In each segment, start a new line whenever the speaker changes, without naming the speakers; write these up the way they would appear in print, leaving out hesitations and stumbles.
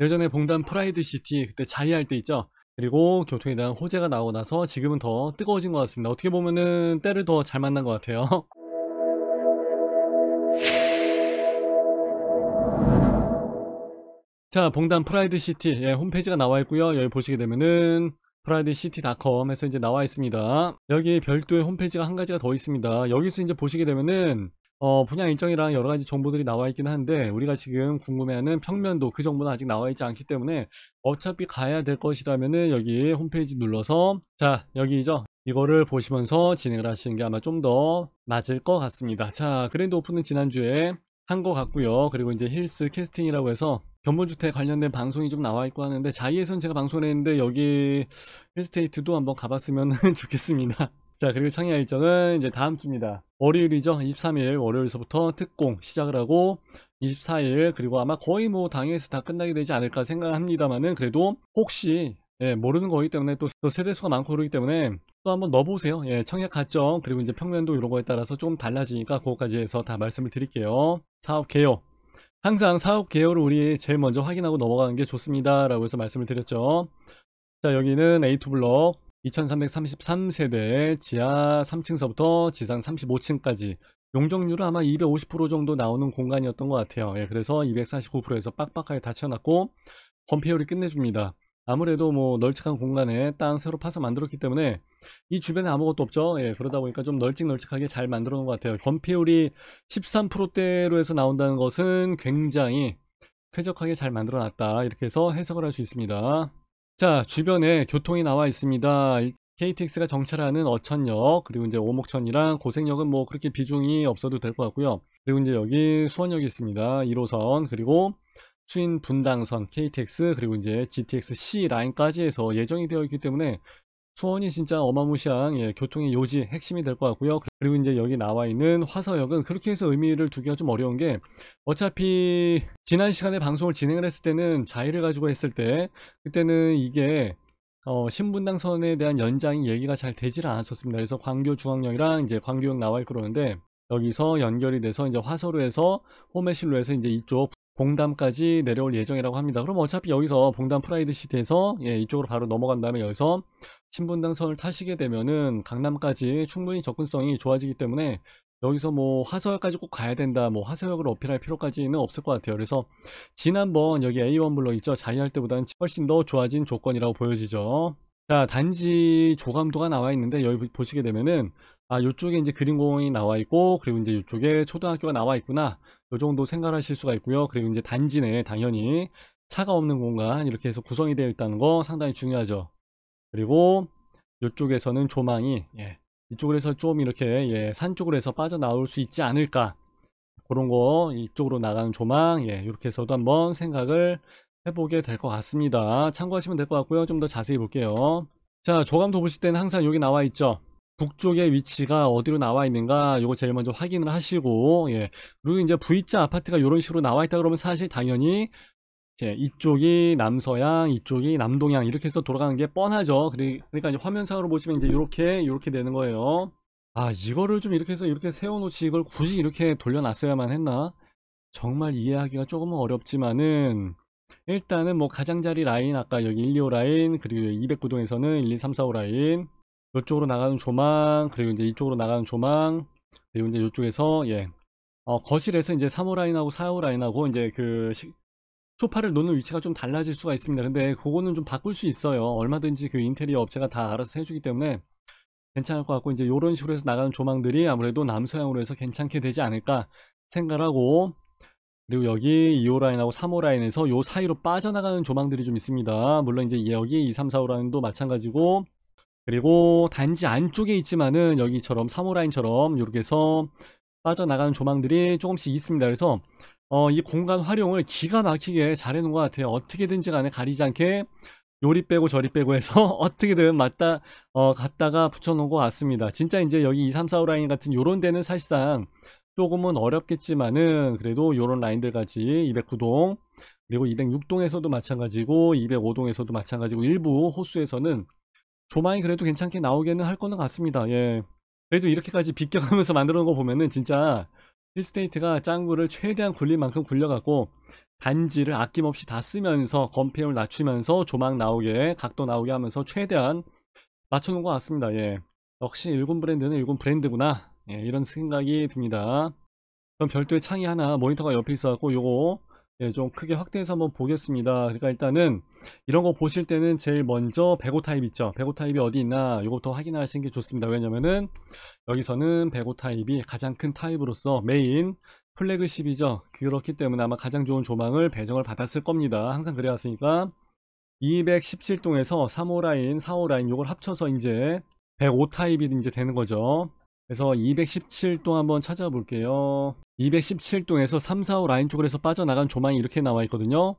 예전에 봉담 프라이드시티 그때 자리할 때 있죠. 그리고 교통에 대한 호재가 나오고 나서 지금은 더 뜨거워진 것 같습니다. 어떻게 보면은 때를 더 잘 만난 것 같아요. 자, 봉담 프라이드시티 홈페이지가 나와 있고요. 여기 보시게 되면은 프라이드시티.com 해서 이제 나와 있습니다. 여기 별도의 홈페이지가 한 가지가 더 있습니다. 여기서 이제 보시게 되면은 분양 일정이랑 여러 가지 정보들이 나와 있긴 한데, 우리가 지금 궁금해하는 평면도 그 정보는 아직 나와 있지 않기 때문에 어차피 가야 될 것이라면은 여기 홈페이지 눌러서, 자, 여기죠. 이거를 보시면서 진행을 하시는 게 아마 좀 더 맞을 것 같습니다. 자, 그랜드 오픈은 지난주에 한 것 같고요. 그리고 이제 힐스 캐스팅이라고 해서 견본주택 관련된 방송이 좀 나와 있고 하는데, 자이에선 제가 방송을 했는데 여기 힐스테이트도 한번 가봤으면 좋겠습니다. 자, 그리고 창야 일정은 이제 다음 주입니다. 월요일이죠. 23일 월요일서부터 특공 시작을 하고 24일, 그리고 아마 거의 뭐 당일에서 다 끝나게 되지 않을까 생각합니다만은, 그래도 혹시 모르는 거기 때문에 또 세대수가 많고 그러기 때문에 또 한번 넣어보세요. 청약 가점 그리고 이제 평면도 이런 거에 따라서 좀 달라지니까 그거까지 해서 다 말씀을 드릴게요. 사업 개요. 항상 사업 개요를 우리 제일 먼저 확인하고 넘어가는 게 좋습니다 라고 해서 말씀을 드렸죠. 자, 여기는 A2블럭 2333세대 지하 3층서부터 지상 35층까지 용적률은 아마 250% 정도 나오는 공간이었던 것 같아요. 그래서 249%에서 빡빡하게 닫혀놨고 건폐율이 끝내줍니다. 아무래도 뭐 널찍한 공간에 땅 새로 파서 만들었기 때문에 이 주변에 아무것도 없죠. 그러다 보니까 좀 널찍널찍하게 잘 만들어 놓은 것 같아요. 건폐율이 13%대로 해서 나온다는 것은 굉장히 쾌적하게 잘 만들어 놨다, 이렇게 해서 해석을 할 수 있습니다. 자, 주변에 교통이 나와 있습니다. KTX가 정차하는 어천역, 그리고 이제 오목천이랑 고색역은 뭐 그렇게 비중이 없어도 될 것 같고요. 그리고 이제 여기 수원역이 있습니다. 1호선, 그리고 수인 분당선 KTX, 그리고 이제 GTX-C 라인까지 해서 예정이 되어 있기 때문에 수원이 진짜 어마무시한 교통의 요지 핵심이 될 것 같고요. 그리고 이제 여기 나와 있는 화서역은 그렇게 해서 의미를 두기가 좀 어려운 게, 어차피 지난 시간에 방송을 진행을 했을 때는 자의를 가지고 했을 때, 그때는 이게 신분당선에 대한 연장이 얘기가 잘 되질 않았었습니다. 그래서 광교중앙역이랑 이제 광교역 나와 있고 그러는데, 여기서 연결이 돼서 이제 화서로 해서 호메실로 해서 이제 이쪽 봉담까지 내려올 예정이라고 합니다. 그럼 어차피 여기서 봉담 프라이드시티에서 이쪽으로 바로 넘어간 다음에 여기서 신분당선을 타시게 되면은 강남까지 충분히 접근성이 좋아지기 때문에 여기서 뭐 화서역까지 꼭 가야 된다, 뭐 화서역을 어필할 필요까지는 없을 것 같아요. 그래서 지난번 여기 A1 블럭 있죠, 자이할 때보다는 훨씬 더 좋아진 조건이라고 보여지죠. 자, 단지 조감도가 나와 있는데 여기 보시게 되면은, 아, 요쪽에 이제 그린공원이 나와 있고, 그리고 이제 이쪽에 초등학교가 나와 있구나, 요 정도 생각하실 수가 있고요. 그리고 이제 단지 내에 당연히 차가 없는 공간 이렇게 해서 구성이 되어 있다는 거 상당히 중요하죠. 그리고 이쪽에서는 조망이 이쪽으로 해서 좀 이렇게 산 쪽으로 해서 빠져나올 수 있지 않을까, 그런 거 이쪽으로 나가는 조망 이렇게 해서도 한번 생각을 해보게 될 것 같습니다. 참고하시면 될 것 같고요. 좀 더 자세히 볼게요. 자, 조감도 보실 때는 항상 여기 나와 있죠. 북쪽의 위치가 어디로 나와 있는가, 요거 제일 먼저 확인을 하시고, 그리고 이제 V자 아파트가 이런 식으로 나와 있다 그러면 사실 당연히 이쪽이 남서양, 이쪽이 남동양 이렇게 해서 돌아가는 게 뻔하죠. 그러니까 이제 화면상으로 보시면 이제 이렇게 되는 거예요. 아, 이거를 좀 이렇게 해서 이렇게 세워놓지 이걸 굳이 이렇게 돌려놨어야만 했나? 정말 이해하기가 조금은 어렵지만은, 일단은 뭐 가장자리 라인, 아까 여기 1, 2호 라인, 그리고 209동에서는 1, 2, 3, 4, 5 라인, 이쪽으로 나가는 조망, 그리고 이제 이쪽으로 나가는 조망, 그리고 이제 이쪽에서 거실에서 이제 3호 라인하고 4호 라인하고 이제 소파를 놓는 위치가 좀 달라질 수가 있습니다. 근데 그거는 좀 바꿀 수 있어요. 얼마든지 그 인테리어 업체가 다 알아서 해주기 때문에 괜찮을 것 같고, 이제 이런 식으로 해서 나가는 조망들이 아무래도 남서향으로 해서 괜찮게 되지 않을까 생각을 하고, 그리고 여기 2호 라인하고 3호 라인에서 요 사이로 빠져나가는 조망들이 좀 있습니다. 물론 이제 여기 2, 3, 4호 라인도 마찬가지고, 그리고 단지 안쪽에 있지만은 여기처럼 3호 라인처럼 이렇게 해서 빠져나가는 조망들이 조금씩 있습니다. 그래서 이 공간 활용을 기가 막히게 잘 해놓은 것 같아요. 어떻게든지 간에 가리지 않게 요리 빼고 저리 빼고 해서 어떻게든 갖다가 붙여놓은 것 같습니다. 진짜 이제 여기 2, 3, 4, 5 라인 같은 요런 데는 사실상 조금은 어렵겠지만은, 그래도 요런 라인들 같이 209동, 그리고 206동에서도 마찬가지고 205동에서도 마찬가지고 일부 호수에서는 조망이 그래도 괜찮게 나오게는 할 거는 같습니다. 그래도 이렇게까지 비껴가면서 만들어 놓은 거 보면은 진짜 힐스테이트가 짱구를 최대한 굴릴 만큼 굴려갖고 단지를 아낌없이 다 쓰면서 건폐율 낮추면서 조망 나오게 각도 나오게 하면서 최대한 맞춰놓은 것 같습니다. 예. 역시 일군 브랜드는 일군 브랜드구나. 예, 이런 생각이 듭니다. 그럼 별도의 창이 하나 모니터가 옆에 있어갖고 요거 예, 좀 크게 확대해서 한번 보겠습니다. 그러니까 일단은 이런 거 보실 때는 제일 먼저 105 타입 있죠. 105 타입이 어디 있나 요거부터 확인하시는 게 좋습니다. 왜냐면은 여기서는 105 타입이 가장 큰 타입으로서 메인 플래그십이죠. 그렇기 때문에 아마 가장 좋은 조망을 배정을 받았을 겁니다. 항상 그래왔으니까 217동에서 3호 라인, 4호 라인 요걸 합쳐서 이제 105 타입이 이제 되는 거죠. 그래서 217동 한번 찾아볼게요. 217동에서 3, 4호 라인 쪽으로 해서 빠져나간 조망이 이렇게 나와 있거든요.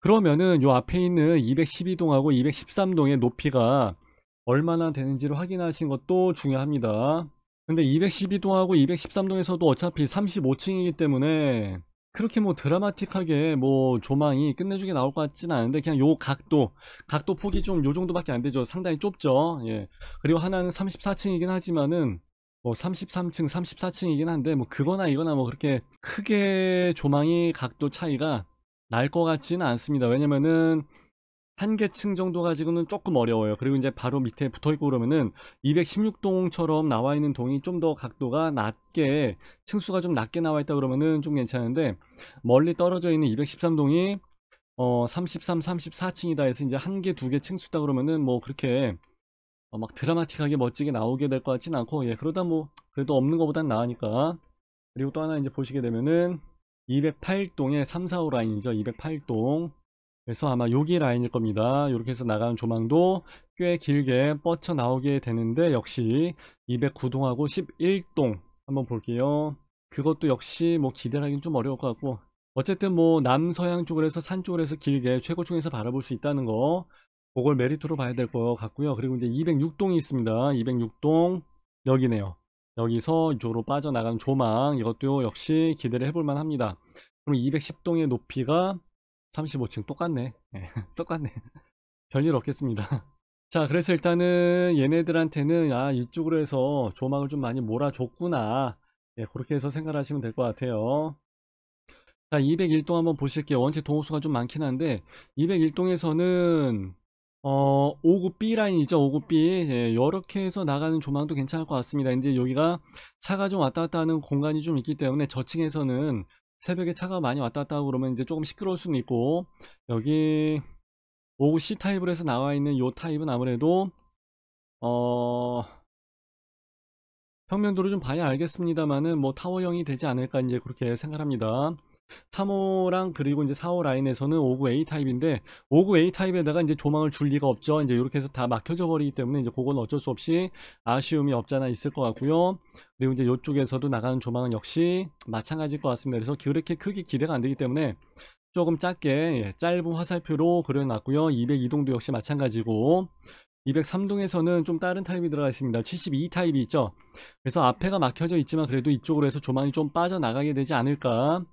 그러면은 요 앞에 있는 212동하고 213동의 높이가 얼마나 되는지를 확인하시는 것도 중요합니다. 근데 212동하고 213동에서도 어차피 35층이기 때문에 그렇게 뭐 드라마틱하게 뭐 조망이 끝내주게 나올 것 같지는 않은데 그냥 요 각도 폭이 좀 요 정도밖에 안 되죠. 상당히 좁죠. 예. 그리고 하나는 34층이긴 하지만은 뭐 33층, 34층이긴 한데 뭐 그거나 이거나 뭐 그렇게 크게 조망이 각도 차이가 날 것 같지는 않습니다. 왜냐면은 한 개 층 정도 가지고는 조금 어려워요. 그리고 이제 바로 밑에 붙어 있고 그러면은 216동처럼 나와 있는 동이 좀 더 각도가 낮게 층수가 좀 낮게 나와 있다 그러면은 좀 괜찮은데 멀리 떨어져 있는 213동이 33, 34층이다 해서 이제 한 개, 두 개 층수다 그러면은 뭐 그렇게 막 드라마틱하게 멋지게 나오게 될 것 같진 않고 예 그러다 뭐 그래도 없는 것보단 나으니까. 그리고 또 하나 이제 보시게 되면은 208동의 3, 4호 라인이죠. 208동. 그래서 아마 여기 라인일 겁니다. 이렇게 해서 나가는 조망도 꽤 길게 뻗쳐 나오게 되는데 역시 209동하고 11동 한번 볼게요. 그것도 역시 뭐 기대를 하긴 좀 어려울 것 같고 어쨌든 뭐 남서양 쪽으로 해서 산 쪽으로 해서 길게 최고층에서 바라볼 수 있다는 거 그걸 메리트로 봐야 될 것 같고요. 그리고 이제 206동이 있습니다. 206동 여기네요. 여기서 이쪽으로 빠져나가는 조망 이것도 역시 기대를 해볼만 합니다. 그럼 210동의 높이가 35층 똑같네. 네, 똑같네. 별일 없겠습니다. 자, 그래서 일단은 얘네들한테는 이쪽으로 해서 조망을 좀 많이 몰아줬구나. 예, 그렇게 해서 생각하시면 될 것 같아요. 자, 201동 한번 보실게요. 원체 동호수가 좀 많긴 한데 201동에서는 5구 B 라인이죠. 5구 B. 예, 이렇게 해서 나가는 조망도 괜찮을 것 같습니다. 이제 여기가 차가 좀 왔다 갔다 하는 공간이 좀 있기 때문에 저층에서는 새벽에 차가 많이 왔다 갔다 하고 그러면 이제 조금 시끄러울 수는 있고 여기 5구 C 타입으로 해서 나와 있는 이 타입은 아무래도 평면도를 좀 봐야 알겠습니다만은 뭐 타워형이 되지 않을까 이제 그렇게 생각합니다. 3호랑 그리고 이제 4호 라인에서는 5구 A 타입인데 5구 A 타입에다가 이제 조망을 줄 리가 없죠. 이제 이렇게 해서 다 막혀져 버리기 때문에 이제 그건 어쩔 수 없이 아쉬움이 없잖아 있을 것 같고요. 그리고 이제 이쪽에서도 나가는 조망은 역시 마찬가지일 것 같습니다. 그래서 그렇게 크게 기대가 안 되기 때문에 조금 짧게 짧은 화살표로 그려놨고요. 202동도 역시 마찬가지고 203동에서는 좀 다른 타입이 들어가 있습니다. 72 타입이 있죠. 그래서 앞에가 막혀져 있지만 그래도 이쪽으로 해서 조망이 좀 빠져나가게 되지 않을까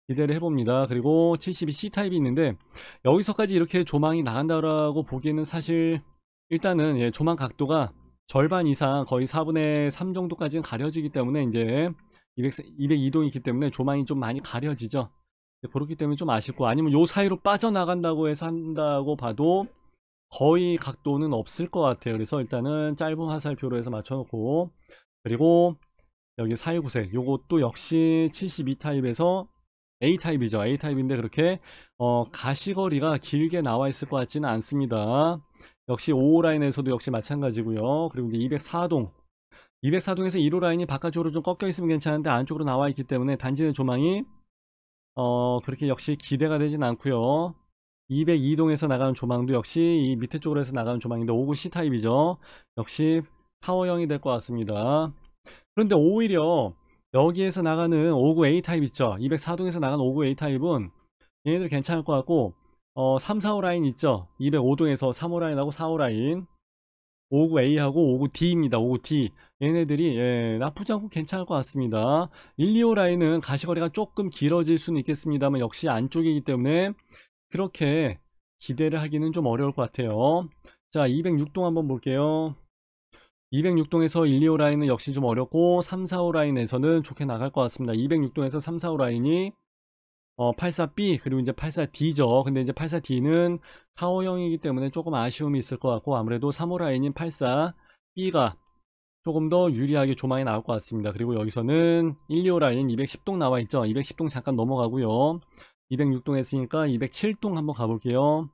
기대를 해봅니다. 그리고 72C 타입이 있는데 여기서까지 이렇게 조망이 나간다고 보기에는 사실 일단은 조망 각도가 절반 이상 거의 4분의 3 정도까지는 가려지기 때문에 이제 202동이 있기 때문에 조망이 좀 많이 가려지죠. 그렇기 때문에 좀 아쉽고 아니면 요 사이로 빠져나간다고 해서 한다고 봐도 거의 각도는 없을 것 같아요. 그래서 일단은 짧은 화살표로 해서 맞춰놓고 그리고 여기 419색 요것도 역시 72 타입에서 A 타입이죠. A 타입인데 그렇게 가시거리가 길게 나와 있을 것 같지는 않습니다. 역시 5호 라인에서도 역시 마찬가지고요. 그리고 이제 204동 204동에서 1호 라인이 바깥쪽으로 좀 꺾여 있으면 괜찮은데 안쪽으로 나와 있기 때문에 단지 내 조망이 그렇게 역시 기대가 되진 않고요. 202동에서 나가는 조망도 역시 이 밑에 쪽으로 해서 나가는 조망인데 5구 C 타입이죠. 역시 타워형이 될 것 같습니다. 그런데 오히려 여기에서 나가는 5구 A 타입 있죠. 204동에서 나가는 5구 A 타입은 얘네들 괜찮을 것 같고 3, 4호 라인 있죠. 205동에서 3호 라인하고 4호 라인 5구 A하고 5구 D입니다. 5구 D 얘네들이 나쁘지 않고 괜찮을 것 같습니다. 1, 2호 라인은 가시거리가 조금 길어질 수는 있겠습니다만 역시 안쪽이기 때문에 그렇게 기대를 하기는 좀 어려울 것 같아요. 자, 206동 한번 볼게요. 206동에서 1, 2호 라인은 역시 좀 어렵고 3, 4호 라인에서는 좋게 나갈 것 같습니다. 206동에서 3, 4호 라인이 84B 그리고 이제 84D죠. 근데 이제 84D는 타워형이기 때문에 조금 아쉬움이 있을 것 같고, 아무래도 3호 라인인 84B가 조금 더 유리하게 조망이 나올 것 같습니다. 그리고 여기서는 1, 2호 라인 210동 나와 있죠. 210동 잠깐 넘어가고요. 206동 했으니까 207동 한번 가볼게요.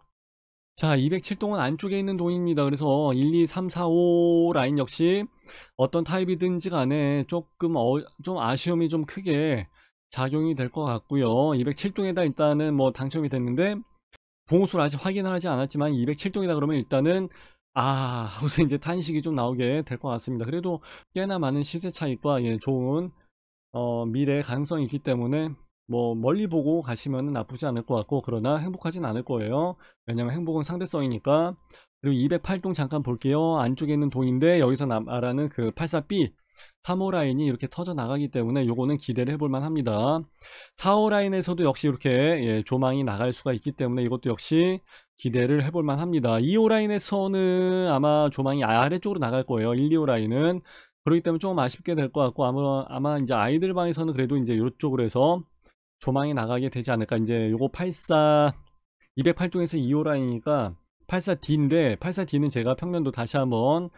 자, 207동은 안쪽에 있는 동입니다. 그래서 1, 2, 3, 4, 5 라인 역시 어떤 타입이든지 간에 조금 좀 아쉬움이 좀 크게 작용이 될 것 같고요. 207동에다 일단은 뭐 당첨이 됐는데 봉수를 아직 확인을 하지 않았지만 207동이다 그러면 일단은 하고서 이제 탄식이 좀 나오게 될 것 같습니다. 그래도 꽤나 많은 시세 차익과 좋은 미래 가능성이 있기 때문에 뭐 멀리 보고 가시면 나쁘지 않을 것 같고, 그러나 행복하진 않을 거예요. 왜냐면 행복은 상대성이니까. 그리고 208동 잠깐 볼게요. 안쪽에 있는 동인데 여기서 말하는 그 84B 3호 라인이 이렇게 터져 나가기 때문에 요거는 기대를 해볼 만합니다. 4호 라인에서도 역시 이렇게 조망이 나갈 수가 있기 때문에 이것도 역시 기대를 해볼 만합니다. 2호 라인에서는 아마 조망이 아래쪽으로 나갈 거예요. 1, 2호 라인은. 그렇기 때문에 조금 아쉽게 될 것 같고, 아마 이제 아이들 방에서는 그래도 이제 이쪽으로 해서 조망이 나가게 되지 않을까. 이제 요거 208동에서 2호 라인이니까 84D인데, 84D는 제가 평면도 다시 한번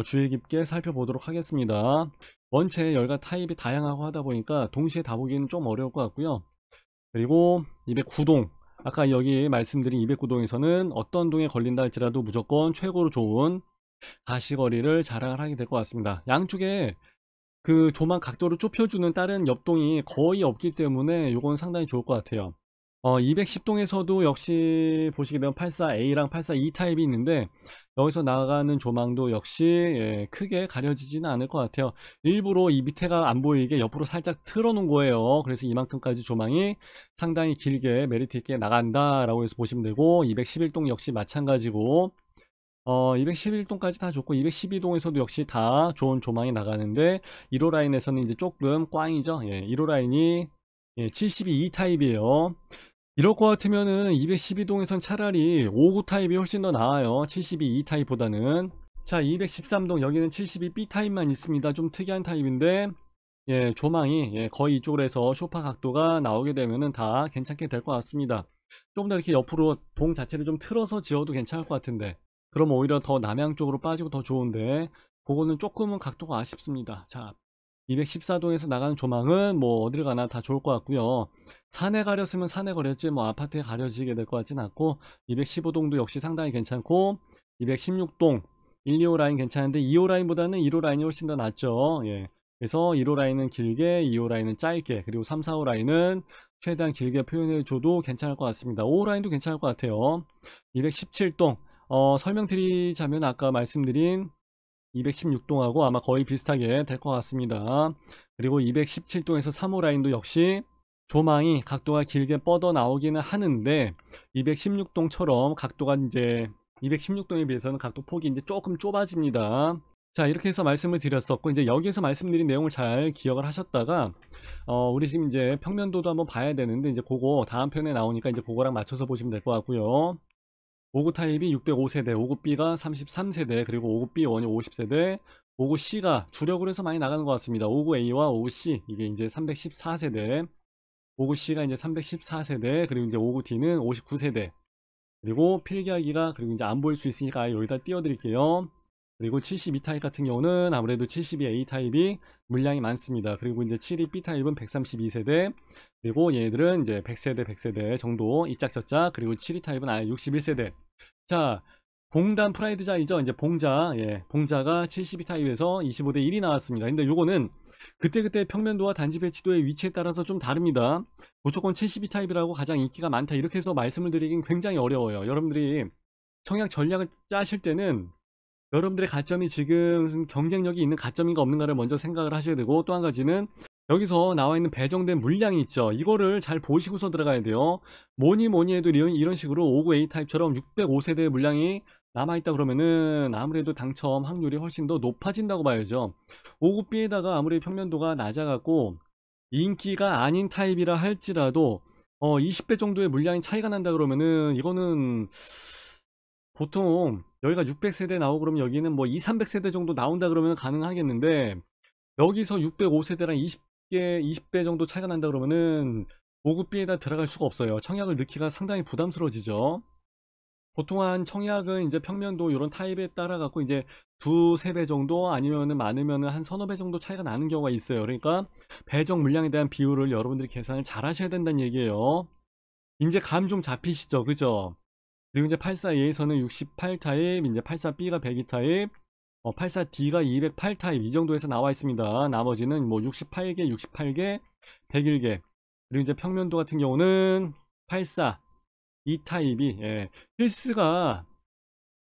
주의 깊게 살펴보도록 하겠습니다. 원체 열과 타입이 다양하고 하다 보니까 동시에 다 보기는 좀 어려울 것 같고요. 그리고 209동, 아까 여기 말씀드린 209동에서는 어떤 동에 걸린다 할지라도 무조건 최고로 좋은 가시거리를 자랑을 하게 될 것 같습니다. 양쪽에 그 조망 각도를 좁혀주는 다른 옆동이 거의 없기 때문에 요건 상당히 좋을 것 같아요. 210동에서도 역시 보시게 되면 84A랑 84E 타입이 있는데 여기서 나가는 조망도 역시 크게 가려지지는 않을 것 같아요. 일부러 이 밑에가 안 보이게 옆으로 살짝 틀어 놓은 거예요. 그래서 이만큼까지 조망이 상당히 길게 메리트 있게 나간다 라고 해서 보시면 되고, 211동 역시 마찬가지고 211동까지 다 좋고 212동에서도 역시 다 좋은 조망이 나가는데 1호 라인에서는 이제 조금 꽝이죠. 1호 라인이 72E 타입이에요. 이럴 것 같으면은 212동에선 차라리 59 타입이 훨씬 더 나아요. 72E 타입보다는. 자, 213동 여기는 72B 타입만 있습니다. 좀 특이한 타입인데 조망이 거의 이쪽으로 해서 쇼파 각도가 나오게 되면은 다 괜찮게 될 것 같습니다. 좀 더 이렇게 옆으로 동 자체를 좀 틀어서 지어도 괜찮을 것 같은데, 그럼 오히려 더 남향 쪽으로 빠지고 더 좋은데 그거는 조금은 각도가 아쉽습니다. 자, 214동에서 나가는 조망은 뭐 어딜 가나 다 좋을 것 같고요. 산에 가렸으면 산에 가렸지 뭐 아파트에 가려지게 될 것 같진 않고, 215동도 역시 상당히 괜찮고, 216동 1, 2호 라인 괜찮은데 2호 라인보다는 1호 라인이 훨씬 더 낫죠. 그래서 1호 라인은 길게, 2호 라인은 짧게, 그리고 3, 4호 라인은 최대한 길게 표현해줘도 괜찮을 것 같습니다. 5호 라인도 괜찮을 것 같아요. 217동 설명드리자면 아까 말씀드린 216동하고 아마 거의 비슷하게 될 것 같습니다. 그리고 217동에서 3호 라인도 역시 조망이 각도가 길게 뻗어 나오기는 하는데 216동처럼 각도가 이제 216동에 비해서는 각도 폭이 이제 조금 좁아집니다. 자, 이렇게 해서 말씀을 드렸었고, 이제 여기에서 말씀드린 내용을 잘 기억을 하셨다가 우리 지금 이제 평면도도 한번 봐야 되는데, 이제 그거 다음 편에 나오니까 이제 그거랑 맞춰서 보시면 될 것 같고요. 59 타입이 605세대, 59B가 33세대, 그리고 59B1이 50세대, 59C가 주력으로 해서 많이 나가는 것 같습니다. 59A와 59C, 이게 이제 314세대, 59C가 이제 314세대, 그리고 이제 59D는 59세대, 그리고 필기하기가, 그리고 이제 안 보일 수 있으니까 여기다 띄워드릴게요. 그리고 72 타입 같은 경우는 아무래도 72A 타입이 물량이 많습니다. 그리고 이제 72B 타입은 132세대, 그리고 얘네들은 이제 100세대, 100세대 정도 이짝저짝, 그리고 72 타입은 아예 61세대. 자, 봉단 프라이드자이죠. 이제 봉자, 봉자가 72 타입에서 25대 1이 나왔습니다. 근데 요거는 그때그때 평면도와 단지 배치도의 위치에 따라서 좀 다릅니다. 무조건 72 타입이라고 가장 인기가 많다 이렇게 해서 말씀을 드리긴 굉장히 어려워요. 여러분들이 청약 전략을 짜실 때는 여러분들의 가점이 지금 경쟁력이 있는 가점인가 없는가를 먼저 생각을 하셔야 되고, 또 한 가지는 여기서 나와 있는 배정된 물량이 있죠. 이거를 잘 보시고서 들어가야 돼요. 뭐니 해도 이런 식으로 59A 타입처럼 605세대의 물량이 남아있다 그러면은 아무래도 당첨 확률이 훨씬 더 높아진다고 봐야죠. 59B에다가 아무리 평면도가 낮아갖고 인기가 아닌 타입이라 할지라도 20배 정도의 물량이 차이가 난다 그러면은 이거는 보통 여기가 600세대 나오고 그러면 여기는 뭐 2, 300세대 정도 나온다 그러면 가능하겠는데, 여기서 605세대랑 20배 정도 차이가 난다 그러면은 보급비에다 들어갈 수가 없어요. 청약을 넣기가 상당히 부담스러워지죠. 보통 한 청약은 이제 평면도 이런 타입에 따라 갖고 이제 두세 배 정도 아니면은 많으면은 한 서너 배 정도 차이가 나는 경우가 있어요. 그러니까 배정 물량에 대한 비율을 여러분들이 계산을 잘 하셔야 된다는 얘기예요. 이제 감 좀 잡히시죠? 그죠? 그리고 이제 84A에서는 68 타입, 이제 84B가 102 타입, 84D가 208 타입 이 정도에서 나와 있습니다. 나머지는 뭐 68개, 68개, 101개. 그리고 이제 평면도 같은 경우는 84, 이 타입이 힐스가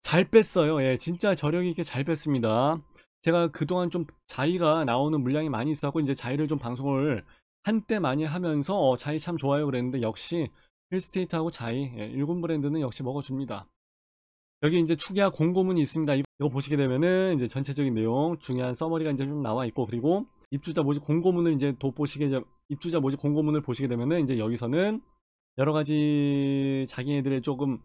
잘 뺐어요. 예, 진짜 저력 있게 잘 뺐습니다. 제가 그동안 좀 자이가 나오는 물량이 많이 있었고 이제 자이를 좀 방송을 한때 많이 하면서 자이 참 좋아요 그랬는데 역시 힐스테이트하고 자이 일군 브랜드는 역시 먹어줍니다. 여기 이제 축야 공고문이 있습니다. 이거 보시게 되면은 이제 전체적인 내용 중요한 서머리가 이제 좀 나와 있고 그리고 입주자 모집 공고문을 이제 돋보시게 입주자 모집 공고문을 보시게 되면은 이제 여기서는 여러 가지 자기네들의 조금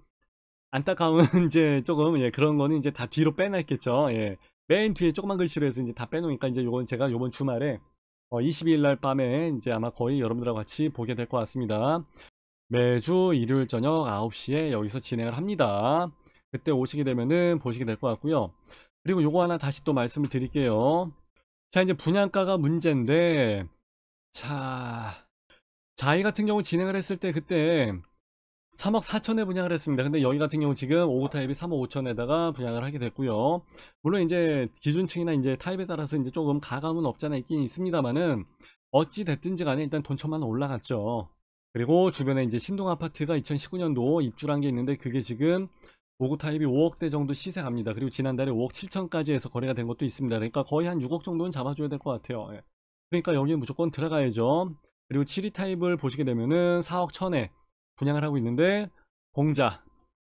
안타까운 이제 조금 그런 거는 이제 다 뒤로 빼놨겠죠. 예. 맨 뒤에 조그만 글씨로 해서 이제 다 빼놓으니까 이제 요건 제가 요번 주말에 22일 날 밤에 이제 아마 거의 여러분들하고 같이 보게 될 것 같습니다. 매주 일요일 저녁 9시에 여기서 진행을 합니다. 그때 오시게 되면은 보시게 될 것 같고요. 그리고 요거 하나 다시 또 말씀을 드릴게요. 자, 이제 분양가가 문제인데, 자, 자이 같은 경우 진행을 했을 때 그때 3억 4천에 분양을 했습니다. 근데 여기 같은 경우 지금 5구 타입이 3억 5천에다가 분양을 하게 됐고요. 물론 이제 기준층이나 이제 타입에 따라서 이제 조금 가감은 없잖아 있긴 있습니다만은 어찌 됐든지 간에 일단 돈 천만 원 올라갔죠. 그리고 주변에 이제 신동 아파트가 2019년도 입주를 한 게 있는데 그게 지금 5구 타입이 5억대 정도 시세 갑니다. 그리고 지난달에 5억 7천까지 해서 거래가 된 것도 있습니다. 그러니까 거의 한 6억 정도는 잡아줘야 될 것 같아요. 예. 그러니까 여기는 무조건 들어가야죠. 그리고 7위 타입을 보시게 되면은 4억 1천에 분양을 하고 있는데 공자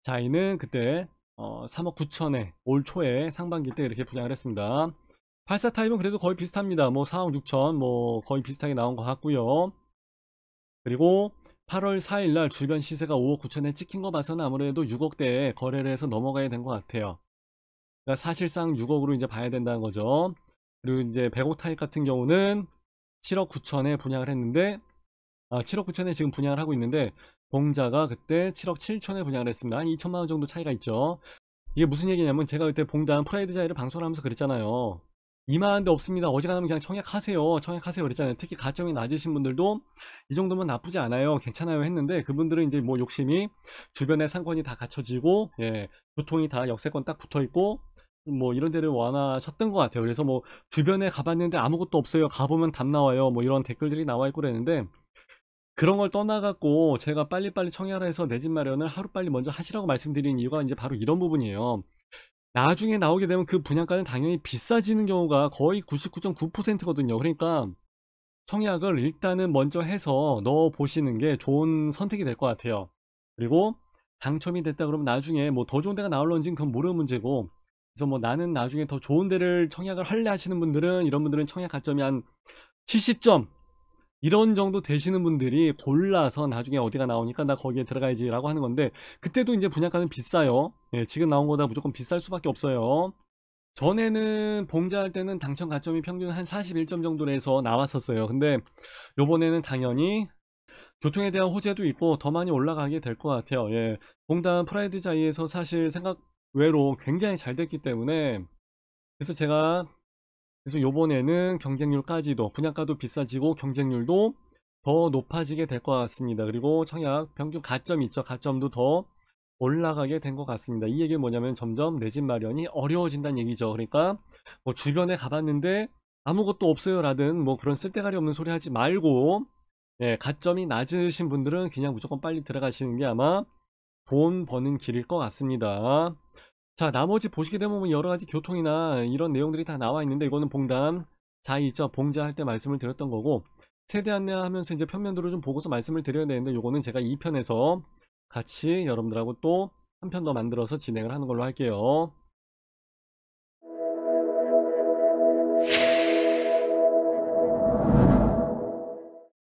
자이는 그때 3억 9천에 올 초에 상반기 때 이렇게 분양을 했습니다. 84 타입은 그래도 거의 비슷합니다. 뭐 4억 6천 뭐 거의 비슷하게 나온 것 같고요. 그리고 8월 4일 날 주변 시세가 5억 9천에 찍힌 거 봐서는 아무래도 6억대에 거래를 해서 넘어가야 된 것 같아요. 그러니까 사실상 6억으로 이제 봐야 된다는 거죠. 그리고 이제 105 타입 같은 경우는 7억 9천에 분양을 했는데 7억 9천에 지금 분양을 하고 있는데 봉자가 그때 7억 7천에 분양을 했습니다. 한 2천만 원 정도 차이가 있죠. 이게 무슨 얘기냐면 제가 그때 봉단 프라이드 자이를 방송을 하면서 그랬잖아요. 이만한 데 없습니다. 어지간하면 그냥 청약하세요. 청약하세요 그랬잖아요. 특히 가점이 낮으신 분들도 이 정도면 나쁘지 않아요. 괜찮아요 했는데 그분들은 이제 뭐 욕심이 주변에 상권이 다 갖춰지고 교통이 다 역세권 딱 붙어 있고 뭐 이런 데를 원하셨던 것 같아요. 그래서 뭐 주변에 가봤는데 아무것도 없어요. 가보면 답 나와요. 뭐 이런 댓글들이 나와 있고 그랬는데 그런 걸 떠나갖고 제가 빨리빨리 청약을 해서 내 집 마련을 하루빨리 먼저 하시라고 말씀드린 이유가 이제 바로 이런 부분이에요. 나중에 나오게 되면 그 분양가는 당연히 비싸지는 경우가 거의 99.9%거든요. 그러니까 청약을 일단은 먼저 해서 넣어 보시는 게 좋은 선택이 될 것 같아요. 그리고 당첨이 됐다 그러면 나중에 뭐 더 좋은 데가 나올런지는 그건 모르는 문제고 그래서 뭐 나는 나중에 더 좋은 데를 청약을 할래 하시는 분들은 이런 분들은 청약 가점이 한 70점 이런 정도 되시는 분들이 골라서 나중에 어디가 나오니까 나 거기에 들어가야지 라고 하는 건데 그때도 이제 분양가는 비싸요. 지금 나온 거다 무조건 비쌀 수밖에 없어요. 전에는 봉자할 때는 당첨 가점이 평균 한 41점 정도로 해서 나왔었어요. 근데 요번에는 당연히 교통에 대한 호재도 있고 더 많이 올라가게 될 것 같아요. 봉단 프라이드 자이에서 사실 생각 외로 굉장히 잘 됐기 때문에 그래서 제가 그래서 요번에는 경쟁률까지도 분양가도 비싸지고 경쟁률도 더 높아지게 될 것 같습니다. 그리고 청약 평균 가점 있죠. 가점도 더 올라가게 된 것 같습니다. 이 얘기는 뭐냐면 점점 내 집 마련이 어려워진다는 얘기죠. 그러니까 뭐 주변에 가봤는데 아무것도 없어요 라든 뭐 그런 쓸데가리 없는 소리 하지 말고 가점이 낮으신 분들은 그냥 무조건 빨리 들어가시는 게 아마 돈 버는 길일 것 같습니다. 자, 나머지 보시게 되면 뭐 여러 가지 교통이나 이런 내용들이 다 나와 있는데 이거는 봉담 자이 있죠. 봉자할 때 말씀을 드렸던 거고 세대 안내하면서 이제 편면도를 좀 보고서 말씀을 드려야 되는데 요거는 제가 2편에서 같이 여러분들하고 또 한 편 더 만들어서 진행을 하는 걸로 할게요.